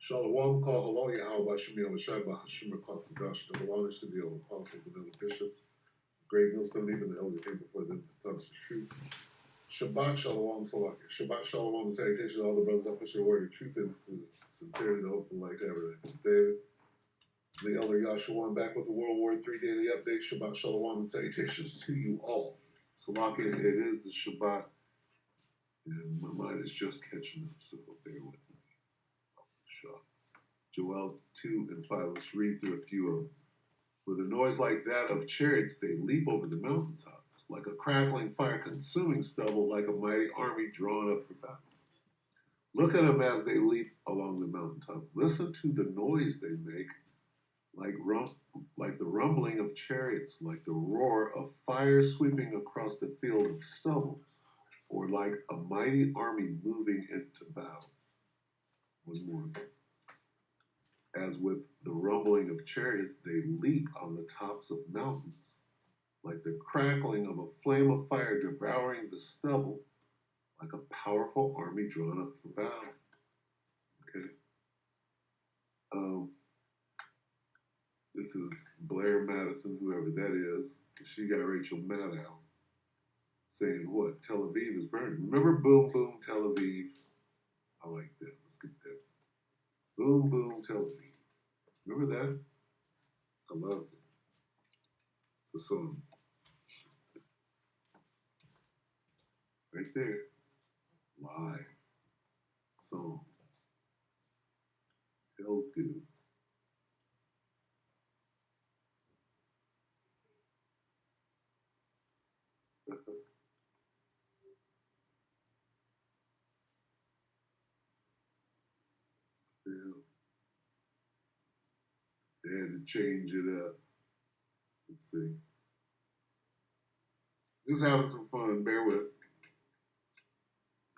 Shalom, call hello, Yahweh Bashim Yahushai Bahashim Kakudash, double honors to the old apostles and elder bishops, great millstone, even the elder came before them, the tongues of truth. Shabbat Shalom, Salaki. Shabbat Shalom, and salutation to all the brothers that push their word of truth and sincerity, the hope and light tabernacle. David, the elder Yahshua, back with the World War III daily update. Shabbat Shalom, and salutations to you all. Salaki, it is the Shabbat, and my mind is just catching up, so bear with me. Joel 2 and 5. Let's read through a few of them. With a noise like that of chariots, they leap over the mountaintops, like a crackling fire consuming stubble, like a mighty army drawn up for battle. Look at them as they leap along the mountaintop. Listen to the noise they make, like the rumbling of chariots, like the roar of fire sweeping across the field of stubble, or like a mighty army moving into battle. One more. As with the rumbling of chariots, they leap on the tops of mountains, like the crackling of a flame of fire devouring the stubble, like a powerful army drawn up for battle. Okay. This is Blair Madison, whoever that is. She got Rachel Maddow saying what? Tel Aviv is burning. Remember Boom Boom Tel Aviv? I like that. Let's get that. Boom Boom Tel Aviv. Remember that? I loved it. The song. Right there. Live. Song. Tell do. They had to change it up. Let's see. Just having some fun. Bear with.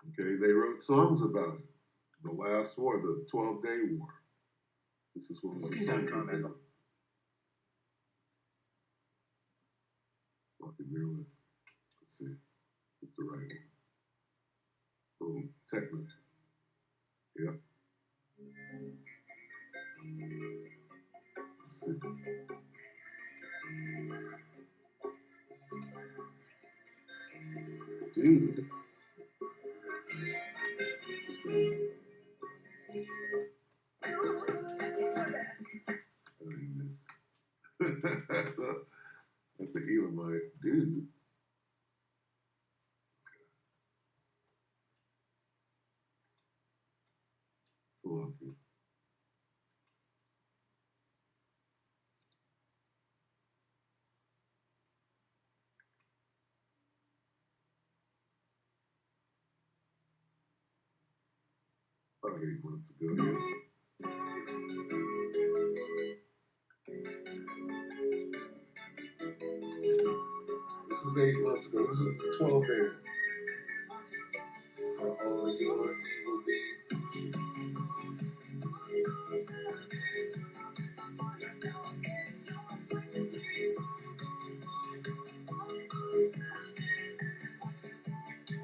Okay, they wrote songs about it. The last war, the 12-day war. This is one of the songs. Bear with. Let's see. It's the right one. Oh, techno. Yep. Let's see. Dude. Let's see. That's an Elamite dude. So lucky. About 8 months ago. This is 8 months ago. This is the 12-day. For all your evil deeds.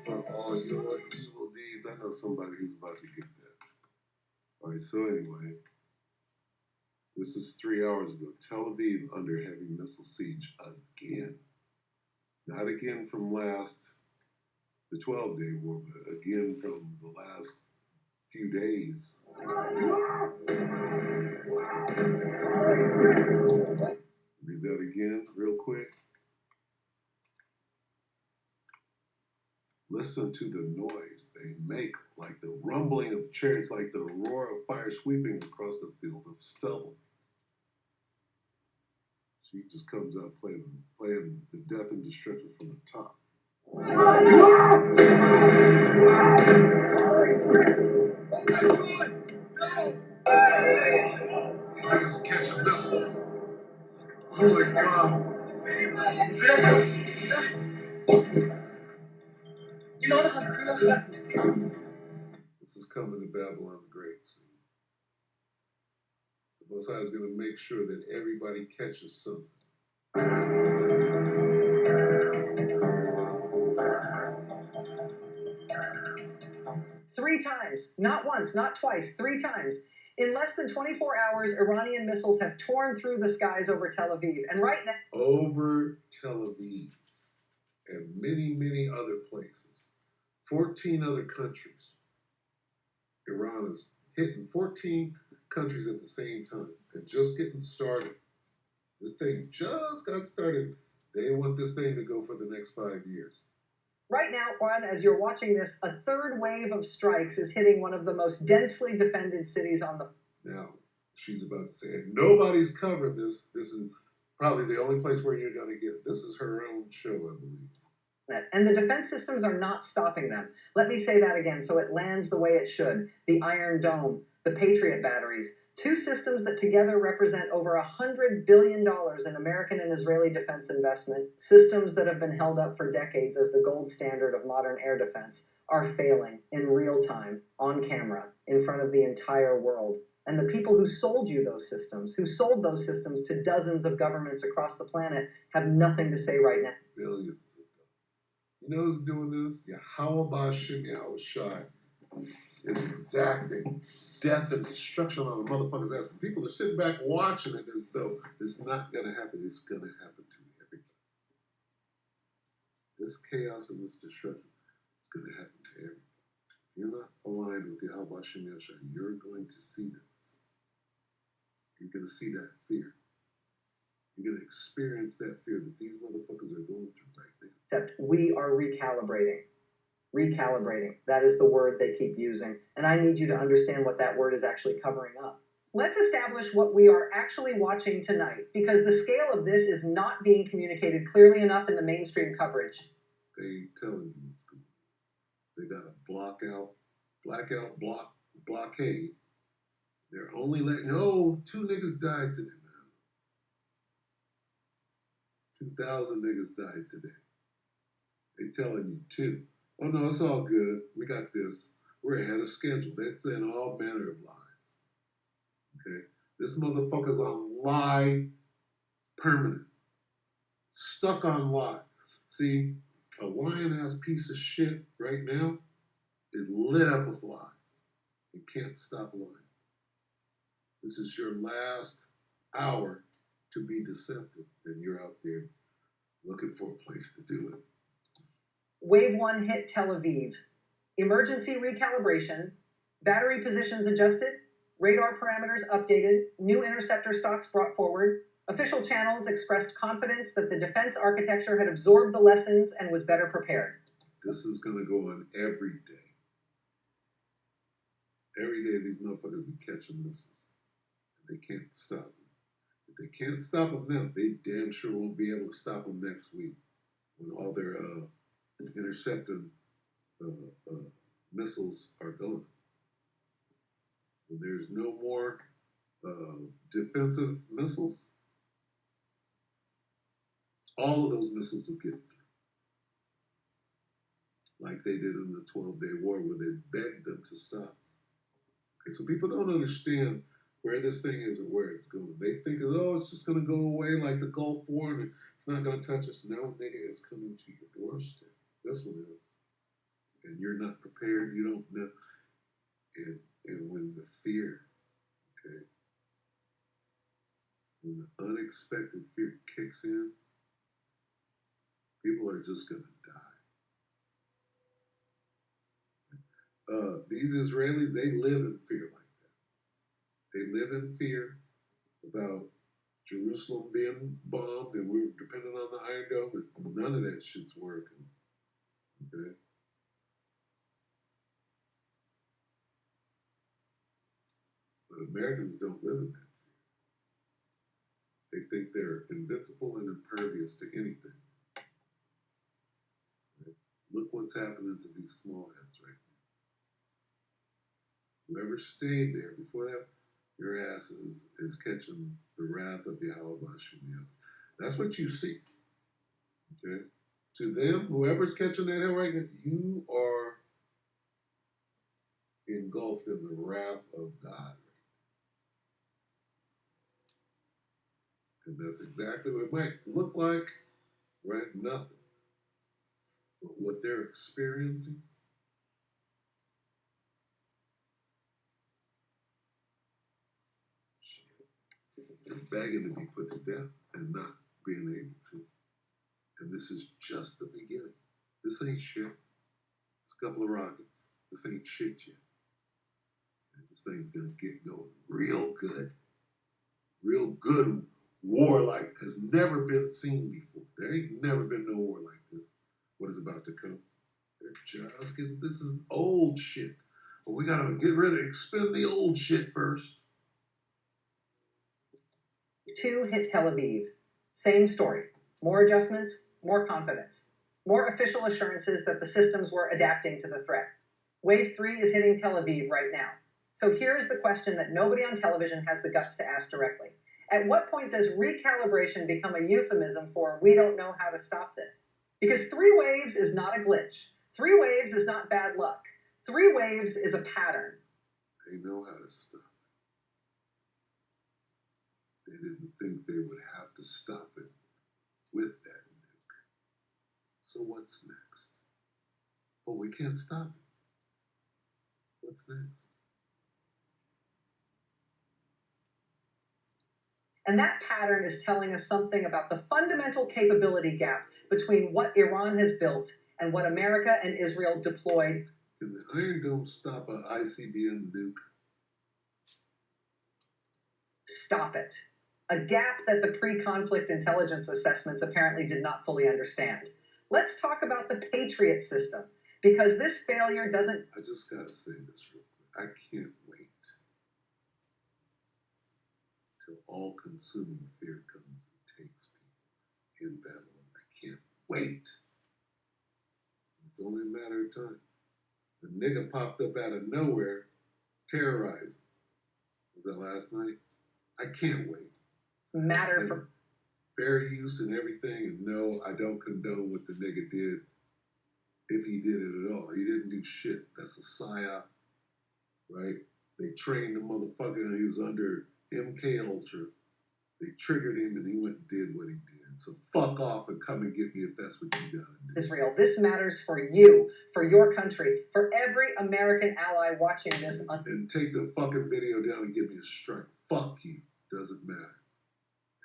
For all your evil deeds. I know somebody who's about to get that. All right, so anyway. This is 3 hours ago. Tel Aviv under heavy missile siege again. Not again from the 12-day war, but again from the last few days. Read that again real quick. Listen to the noise they make, like the rumbling of chariots, like the roar of fire sweeping across the field of stubble. She just comes out playing the death and destruction from the top. Niggas catching missiles. Oh my God. You know how to feel that? This is coming to Babylon the Great soon. The Most High is going to make sure that everybody catches something. Three times, not once, not twice, 3 times. In less than 24 hours, Iranian missiles have torn through the skies over Tel Aviv. And right now, over Tel Aviv and many, many other places, 14 other countries. Iran is hitting 14 countries at the same time and just getting started. This thing just got started. They want this thing to go for the next 5 years. Right now, Juan, as you're watching this, a third wave of strikes is hitting one of the most densely defended cities on the... Now, she's about to say, nobody's covering this. This is probably the only place where you're going to get it. This is her own show, I believe. And the defense systems are not stopping them. Let me say that again so it lands the way it should. The Iron Dome, the Patriot batteries, two systems that together represent over $100 billion in American and Israeli defense investment, systems that have been held up for decades as the gold standard of modern air defense, are failing in real time, on camera, in front of the entire world. And the people who sold you those systems, who sold those systems to dozens of governments across the planet, have nothing to say right now. Billions. You know who's doing this? Yahweh Bashim Yahushai is exacting death and destruction on the motherfucker's ass. And people are sitting back watching it as though it's not going to happen. It's going to happen to everybody. This chaos and this destruction is going to happen to everybody. If you're not aligned with Yahweh Bashim Yahushai, you're going to see this. You're going to see that fear. You're going to experience that fear that these motherfuckers are going through right now. Except we are recalibrating. Recalibrating. That is the word they keep using. And I need you to understand what that word is actually covering up. Let's establish what we are actually watching tonight, because the scale of this is not being communicated clearly enough in the mainstream coverage. They ain't telling you what's going on. They got a blockade. They're only letting, oh, 2 niggas died today, man. 2,000 niggas died today. They telling you 2. Oh no, it's all good. We got this. We're ahead of schedule. They're saying all manner of lies. Okay? This motherfucker's on lie permanent. Stuck on lie. See, a lying ass piece of shit right now is lit up with lies. You can't stop lying. This is your last hour to be deceptive, and you're out there looking for a place to do it. Wave 1 hit Tel Aviv. Emergency recalibration, battery positions adjusted, radar parameters updated, new interceptor stocks brought forward. Official channels expressed confidence that the defense architecture had absorbed the lessons and was better prepared. This is going to go on every day. Every day these motherfuckers be catching missiles. And they can't stop them. If they can't stop them now, they damn sure won't be able to stop them next week when all their intercepted missiles are gone. When there's no more defensive missiles, all of those missiles will get through. Like they did in the 12-Day War where they begged them to stop. Okay, so people don't understand where this thing is or where it's going. They think, oh, it's just going to go away like the Gulf War and it's not going to touch us. No, nigga, it's coming to your doorstep. This one is. And you're not prepared. You don't know. And when the fear, okay, when the unexpected fear kicks in, people are just going to die. These Israelis, they live in fear like that. They live in fear about Jerusalem being bombed and we're dependent on the Iron Dome. None of that shit's working. Okay? But Americans don't live in that fear. They think they're invincible and impervious to anything. Right? Look what's happening to these small heads right now. Whoever stayed there before that, your ass is catching the wrath of Yahweh Bashim. That's what you see. Okay? To them, whoever's catching that hell right now, you are engulfed in the wrath of God. And that's exactly what it might look like, right? Nothing. But what they're experiencing, They're begging to be put to death and not being able to. And this is just the beginning. This ain't shit. It's a couple of rockets. This ain't shit yet. And this thing's gonna get going real good. Real good war like has never been seen before. There ain't never been no war like this. What is about to come? They're just getting, this is old shit. But we gotta get rid of, expend the old shit first. 2 hit Tel Aviv. Same story. More adjustments, more confidence. More official assurances that the systems were adapting to the threat. Wave 3 is hitting Tel Aviv right now. So here's the question that nobody on television has the guts to ask directly. At what point does recalibration become a euphemism for we don't know how to stop this? Because 3 waves is not a glitch. 3 waves is not bad luck. 3 waves is a pattern. They know how to stop it. They didn't think they would have to stop it with that nuke. So what's next? Oh, we can't stop it. What's next? And that pattern is telling us something about the fundamental capability gap between what Iran has built and what America and Israel deployed. Can the Iron Dome stop an ICBM nuke? Stop it. A gap that the pre-conflict intelligence assessments apparently did not fully understand. Let's talk about the Patriot system, because this failure doesn't... I just gotta say this real quick. I can't wait till all-consuming fear comes and takes people in Babylon. I can't wait. It's only a matter of time. The nigga popped up out of nowhere, terrorizing. Was that last night? I can't wait. Matter for fair use and everything, and no, I don't condone what the nigga did, if he did it at all. He didn't do shit. That's a psyop, right? They trained the motherfucker, and he was under MK Ultra. They triggered him, and he went and did what he did. So fuck off and come and get me if that's what you gotta do. Israel. This matters for you, for your country, for every American ally watching this. And take the fucking video down and give me a strike. Fuck you. Doesn't matter.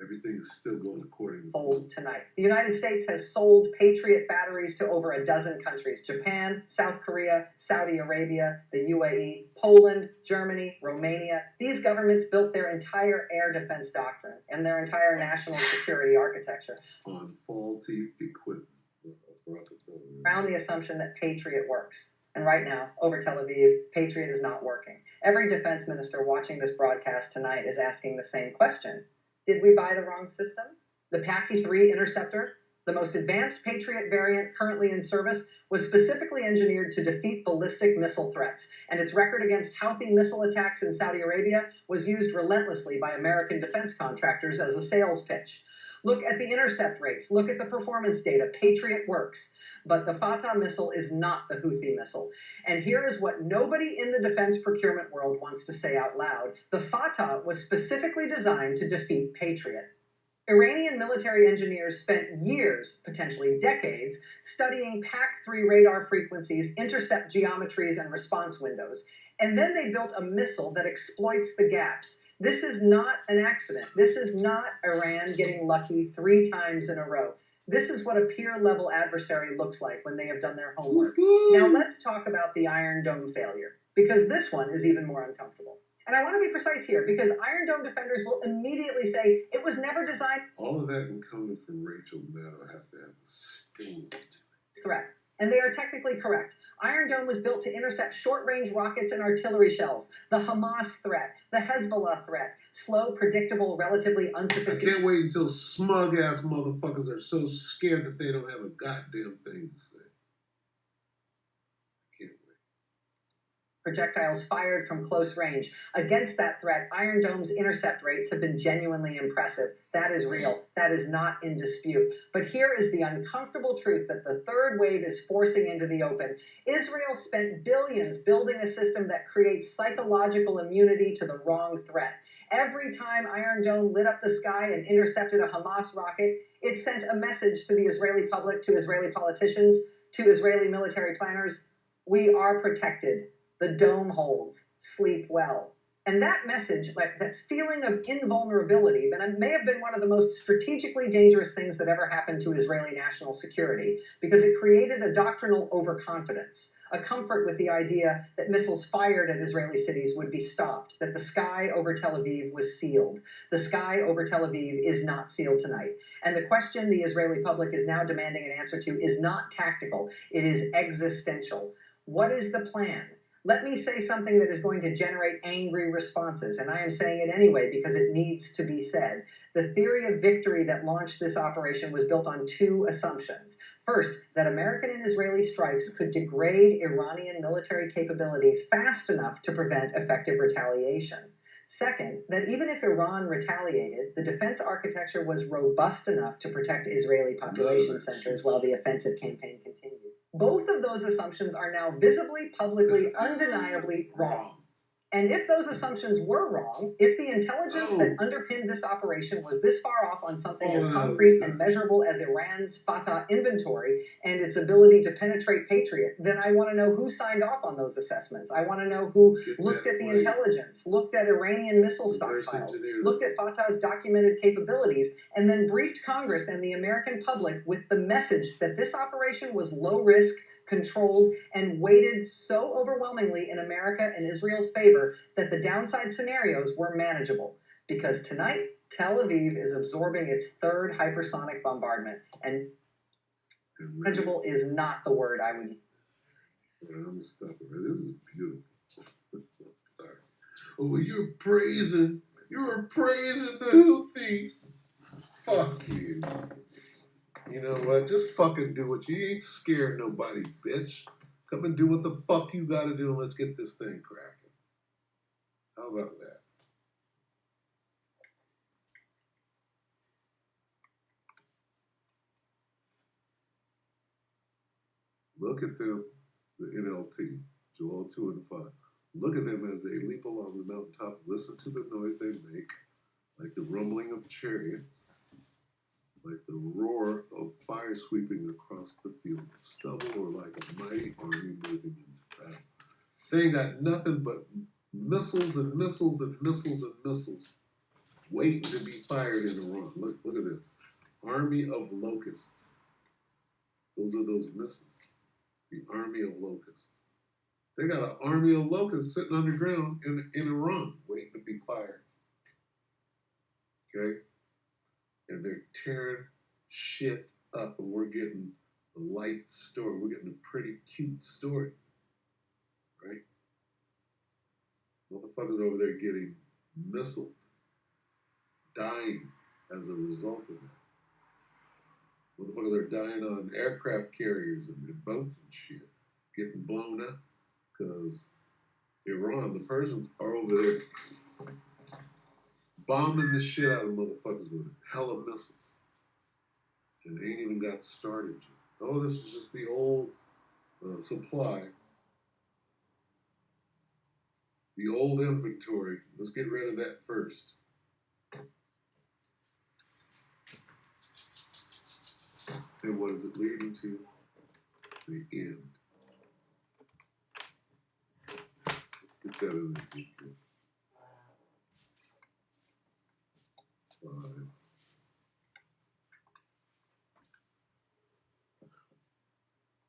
Everything is still going according to plan. Tonight. The United States has sold Patriot batteries to over a dozen countries: Japan, South Korea, Saudi Arabia, the UAE, Poland, Germany, Romania. These governments built their entire air defense doctrine and their entire national security architecture on faulty equipment around the assumption that Patriot works. And right now, over Tel Aviv, Patriot is not working. Every defense minister watching this broadcast tonight is asking the same question. Did we buy the wrong system? The PACI-3 interceptor, the most advanced Patriot variant currently in service, was specifically engineered to defeat ballistic missile threats, and its record against Houthi missile attacks in Saudi Arabia was used relentlessly by American defense contractors as a sales pitch. Look at the intercept rates. Look at the performance data. Patriot works. But the Fatah missile is not the Houthi missile. And here is what nobody in the defense procurement world wants to say out loud. The Fatah was specifically designed to defeat Patriot. Iranian military engineers spent years, potentially decades, studying PAC-3 radar frequencies, intercept geometries, and response windows. And then they built a missile that exploits the gaps. This is not an accident. This is not Iran getting lucky 3 times in a row. This is what a peer-level adversary looks like when they have done their homework. Now let's talk about the Iron Dome failure, because this one is even more uncomfortable. And I want to be precise here, because Iron Dome defenders will immediately say it was never designed... All of that coming from Rachel Maddow has to have a sting to it. ...threat. And they are technically correct. Iron Dome was built to intercept short-range rockets and artillery shells, the Hamas threat, the Hezbollah threat, slow, predictable, relatively unsophisticated... I can't wait until smug-ass motherfuckers are so scared that they don't have a goddamn thing to say. Can't wait. Projectiles fired from close range. Against that threat, Iron Dome's intercept rates have been genuinely impressive. That is real. That is not in dispute. But here is the uncomfortable truth that the third wave is forcing into the open. Israel spent billions building a system that creates psychological immunity to the wrong threat. Every time Iron Dome lit up the sky and intercepted a Hamas rocket, it sent a message to the Israeli public, to Israeli politicians, to Israeli military planners. We are protected. The dome holds. Sleep well. And that message, like that feeling of invulnerability, that may have been one of the most strategically dangerous things that ever happened to Israeli national security, because it created a doctrinal overconfidence, a comfort with the idea that missiles fired at Israeli cities would be stopped, that the sky over Tel Aviv was sealed. The sky over Tel Aviv is not sealed tonight. And the question the Israeli public is now demanding an answer to is not tactical, it is existential. What is the plan? Let me say something that is going to generate angry responses, and I am saying it anyway because it needs to be said. The theory of victory that launched this operation was built on two assumptions. First, that American and Israeli strikes could degrade Iranian military capability fast enough to prevent effective retaliation. Second, that even if Iran retaliated, the defense architecture was robust enough to protect Israeli population centers while the offensive campaign continued. Both of those assumptions are now visibly, publicly, undeniably wrong. And if those assumptions were wrong, if the intelligence that underpinned this operation was this far off on something as concrete and measurable as Iran's Fatah inventory and its ability to penetrate Patriot, then I want to know who signed off on those assessments. I want to know who looked at the intelligence, looked at Iranian missile stockpiles, looked at Fatah's documented capabilities, and then briefed Congress and the American public with the message that this operation was low risk, controlled, and weighted so overwhelmingly in America and Israel's favor that the downside scenarios were manageable. Because tonight, Tel Aviv is absorbing its third hypersonic bombardment, and manageable is not the word I would use. I'm gonna stop it. This is beautiful. Sorry. Oh, you're praising the Houthis. Fuck you. You know what? Just fucking do what you ain't scared nobody, bitch. Come and do what the fuck you gotta do and let's get this thing cracking. How about that? Look at them, the NLT, Joel 2 and 5. Look at them as they leap along the mountaintop. Listen to the noise they make, like the rumbling of chariots, like the roar of fire sweeping across the field of stubble, or like a mighty army moving into battle. They ain't got nothing but missiles and missiles and missiles and missiles waiting to be fired in Iran. Look at this. Army of locusts. Those are those missiles. The army of locusts. They got an army of locusts sitting underground in Iran waiting to be fired. Okay? And they're tearing shit up, and we're getting a light story. We're getting a pretty cute story. Right? Motherfuckers over there getting missiled, dying as a result of that. Motherfuckers are dying on aircraft carriers and boats and shit, getting blown up because Iran, the Persians, are over there bombing the shit out of motherfuckers with hella missiles. And they ain't even got started yet. Oh, this is just the old supply, the old inventory. Let's get rid of that first. And what is it leading to? The end. Let's get that in Ezekiel 5.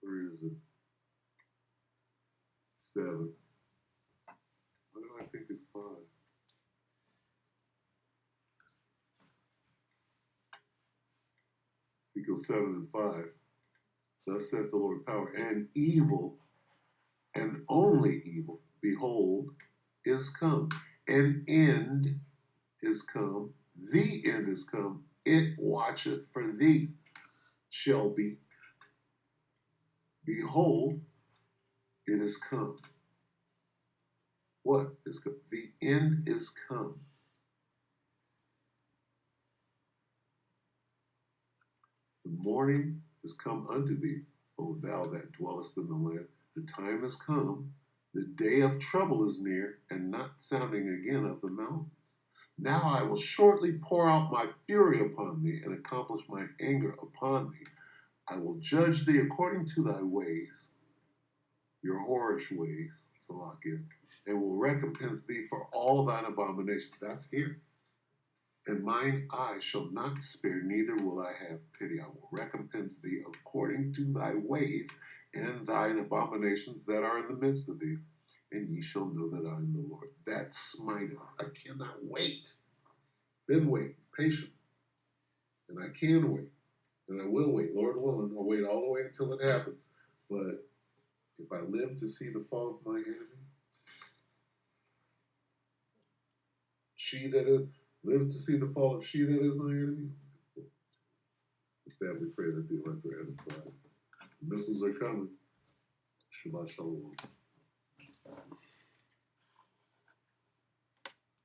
Where is it? 7. Why do I think it's 5? Ezekiel 7 and 5. Thus saith the Lord power, and evil, and only evil, behold, is come. An end is come. The end is come. It watcheth for thee. Shall be. Behold, it is come. What is come? The end is come. The morning is come unto thee, O thou that dwellest in the land. The time is come. The day of trouble is near, and not sounding again of the mountains. Now I will shortly pour out my fury upon thee, and accomplish my anger upon thee. I will judge thee according to thy ways, your whorish ways, Salakia, and will recompense thee for all thine abominations. That's here. And mine eye shall not spare, neither will I have pity. I will recompense thee according to thy ways and thine abominations that are in the midst of thee, and ye shall know that I am the Lord. That's smite. I cannot wait. Been waiting, patient, and I can wait, and I will wait. Lord willing, I'll wait all the way until it happens. But if I live to see the fall of my enemy, she that is live to see the fall of she that is my enemy. With that, we pray that the elect are edified. Missiles are coming. Shabbat shalom.